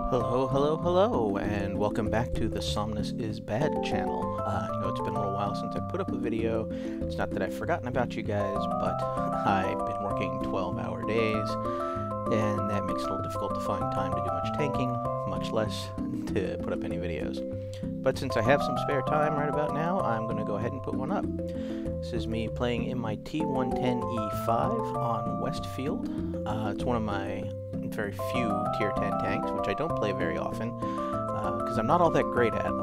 Hello, hello, hello, and welcome back to the Somnus is Bad channel. I know it's been a little while since I put up a video. It's not that I've forgotten about you guys, but I've been working 12-hour days, and that makes it a little difficult to find time to do much tanking, much less to put up any videos. But since I have some spare time right about now, I'm going to go ahead and put one up. This is me playing in my T110E5 on Westfield. It's one of my very few tier 10 tanks, which I don't play very often because I'm not all that great at them.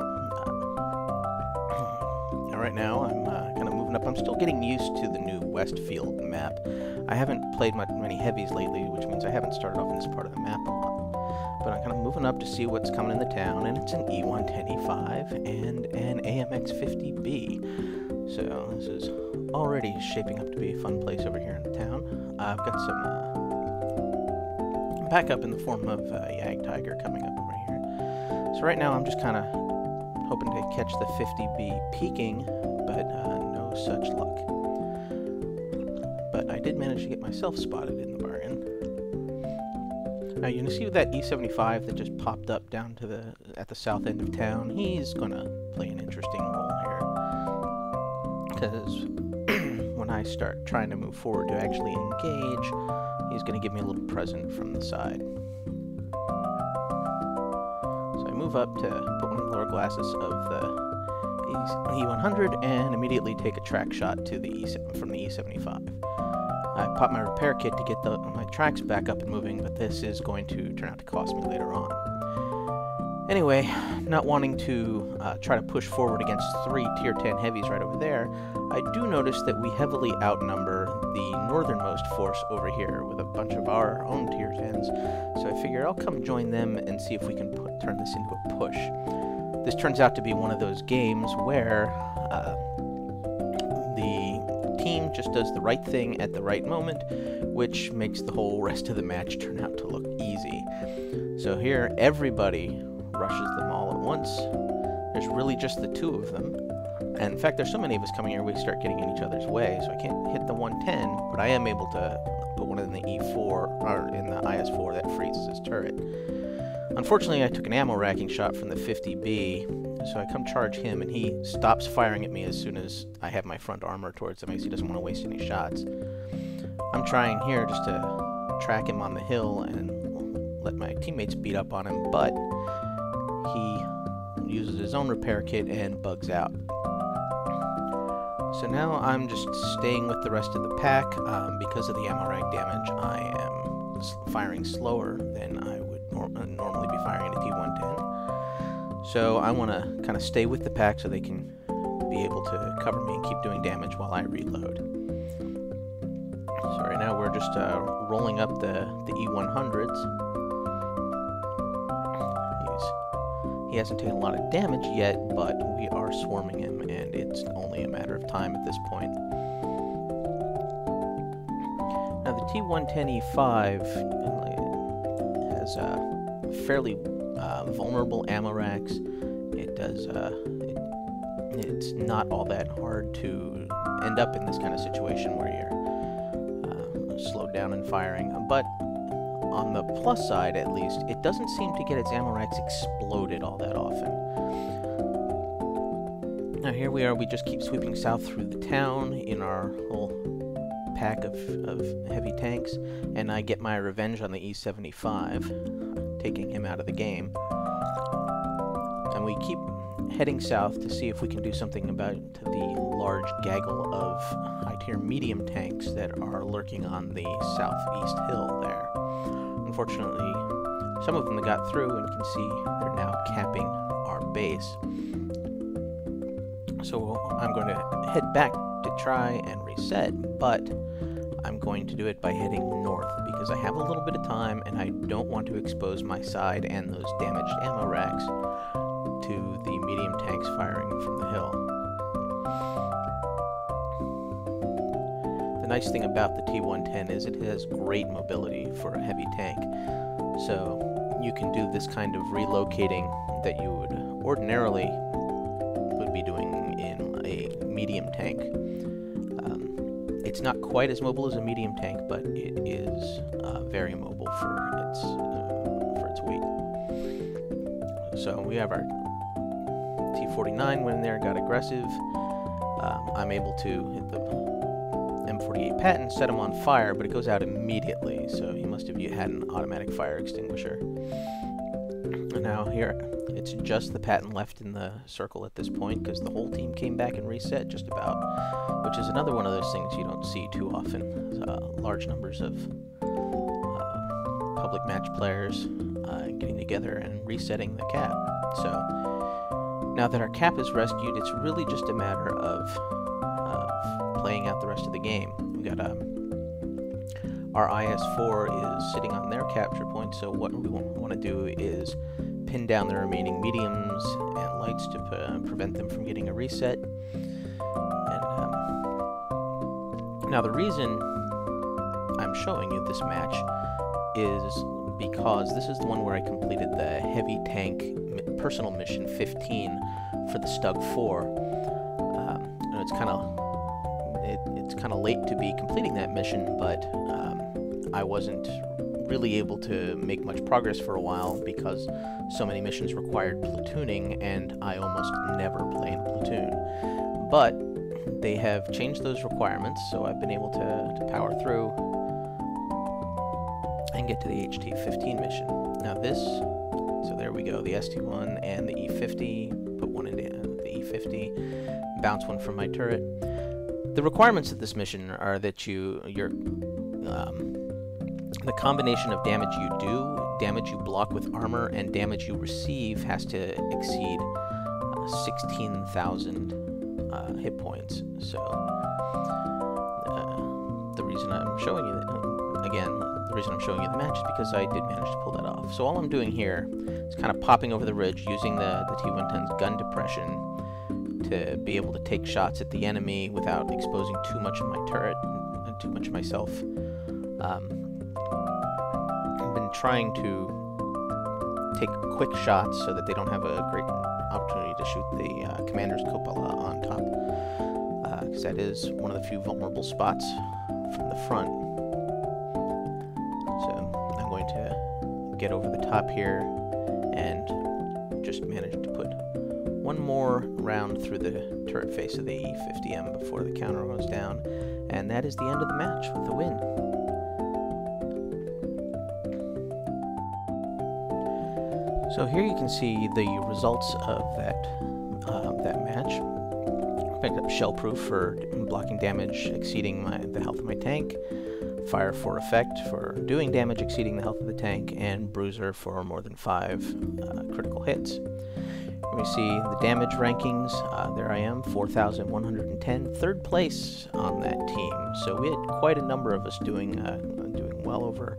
Right now I'm kind of moving up. I'm still getting used to the new Westfield map. I haven't played many heavies lately, which means I haven't started off in this part of the map a lot. But I'm kind of moving up to see what's coming in the town, and it's an E110E5 and an AMX-50B. So this is already shaping up to be a fun place over here in the town. I've got some backup in the form of Yag Tiger coming up over here. So right now I'm just kind of hoping to catch the 50B peeking, but no such luck. But I did manage to get myself spotted in the bargain. Now you can see that E75 that just popped up down to at the south end of town. He's gonna play an interesting role here, because when I start trying to move forward to actually engage, he's going to give me a little present from the side. So I move up to put one of the lower glasses of the E100 and immediately take a track shot to the from the E75. I pop my repair kit to get my tracks back up and moving, but this is going to turn out to cost me later on. Anyway, not wanting to try to push forward against 3 tier 10 heavies right over there, I do notice that we heavily outnumber the northernmost force over here with a bunch of our own tier 10s, so I figured I'll come join them and see if we can turn this into a push. This turns out to be one of those games where the team just does the right thing at the right moment, which makes the whole rest of the match turn out to look easy. So here, everybody rushes them all at once. There's really just the 2 of them. And in fact, there's so many of us coming here, we start getting in each other's way, so I can't hit the 110, but I am able to put one in the E4, or in the IS4 that freezes his turret. Unfortunately, I took an ammo racking shot from the 50B, so I come charge him, and he stops firing at me as soon as I have my front armor towards him, because he doesn't want to waste any shots. I'm trying here just to track him on the hill and let my teammates beat up on him, but he uses his own repair kit and bugs out. So now I'm just staying with the rest of the pack. Because of the ammo rag damage, I am firing slower than I would normally be firing a T110. So I want to kind of stay with the pack so they can be able to cover me and keep doing damage while I reload. So right now we're just rolling up the E100s. He hasn't taken a lot of damage yet, but we are swarming him, and it's only a matter of time at this point. Now, the T110E5 has fairly vulnerable ammo racks. It does. It's not all that hard to end up in this kind of situation where you're slowed down in firing, but on the plus side, at least, it doesn't seem to get its ammo racks exploded all that often. Now here we are, we just keep sweeping south through the town in our whole pack of heavy tanks, and I get my revenge on the E75, taking him out of the game. And we keep heading south to see if we can do something about the large gaggle of high-tier medium tanks that are lurking on the southeast hill there. Unfortunately, some of them that got through, and you can see they're now capping our base. So I'm going to head back to try and reset, but I'm going to do it by heading north, because I have a little bit of time, and I don't want to expose my side and those damaged ammo racks to the medium tanks firing from the hill. The nice thing about the T110 is it has great mobility for a heavy tank, so you can do this kind of relocating that you would ordinarily be doing in a medium tank. It's not quite as mobile as a medium tank, but it is very mobile for its weight. So we have our T-49 went in there, got aggressive. I'm able to hit the M48 Patton, set him on fire, but it goes out immediately, so he must have had an automatic fire extinguisher. And now here, it's just the Patton left in the circle at this point, because the whole team came back and reset just about, which is another one of those things you don't see too often. Large numbers of public match players getting together and resetting the cap. So now that our cap is rescued, it's really just a matter of playing out the rest of the game. We got our IS-4 is sitting on their capture point, so what we want to do is pin down the remaining mediums and lights to prevent them from getting a reset. And now the reason I'm showing you this match is because this is the one where I completed the heavy tank personal mission 15 for the Stug 4. And it's kind of late to be completing that mission, but I wasn't really able to make much progress for a while because so many missions required platooning, and I almost never play in platoon. But they have changed those requirements, so I've been able to power through and get to the HT-15 mission. Now this, so there we go, the ST1 and the E50, put one into the E50, bounce one from my turret. The requirements of this mission are that the combination of damage you do, damage you block with armor, and damage you receive has to exceed 16,000 hit points. So the reason I'm showing you that, the reason I'm showing you the match is because I did manage to pull that off. So all I'm doing here is kind of popping over the ridge using the T110's gun depression to be able to take shots at the enemy without exposing too much of my turret and too much of myself. I've been trying to take quick shots so that they don't have a great opportunity to shoot the commander's cupola on top, because that is one of the few vulnerable spots from the front. So I'm going to get over the top here and just manage to put one more round through the turret face of the E50M before the counter goes down, and that is the end of the match with the win. So here you can see the results of that match. I picked up Shellproof for blocking damage exceeding the health of my tank, Fire for Effect for doing damage exceeding the health of the tank, and Bruiser for more than 5 critical hits. We see the damage rankings. There I am, 4,110, third place on that team. So we had quite a number of us doing well over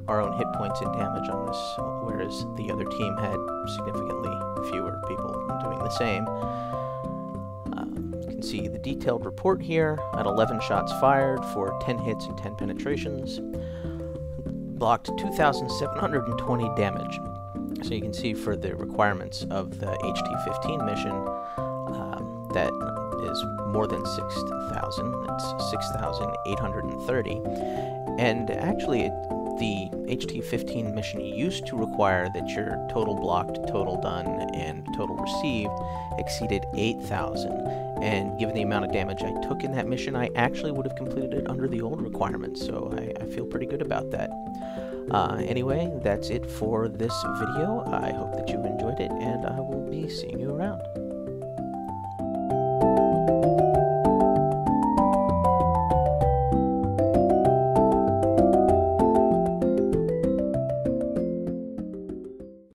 our own hit points and damage on this, whereas the other team had significantly fewer people doing the same. You can see the detailed report here at 11 shots fired for 10 hits and 10 penetrations. Blocked 2,720 damage. So you can see for the requirements of the HT-15 mission, that is more than 6,000. That's 6,830. And actually, the HT-15 mission used to require that your total blocked, total done, and total received exceeded 8,000. And given the amount of damage I took in that mission, I actually would have completed it under the old requirements, so I feel pretty good about that. Anyway, that's it for this video. I hope that you enjoyed it, and I will be seeing you around.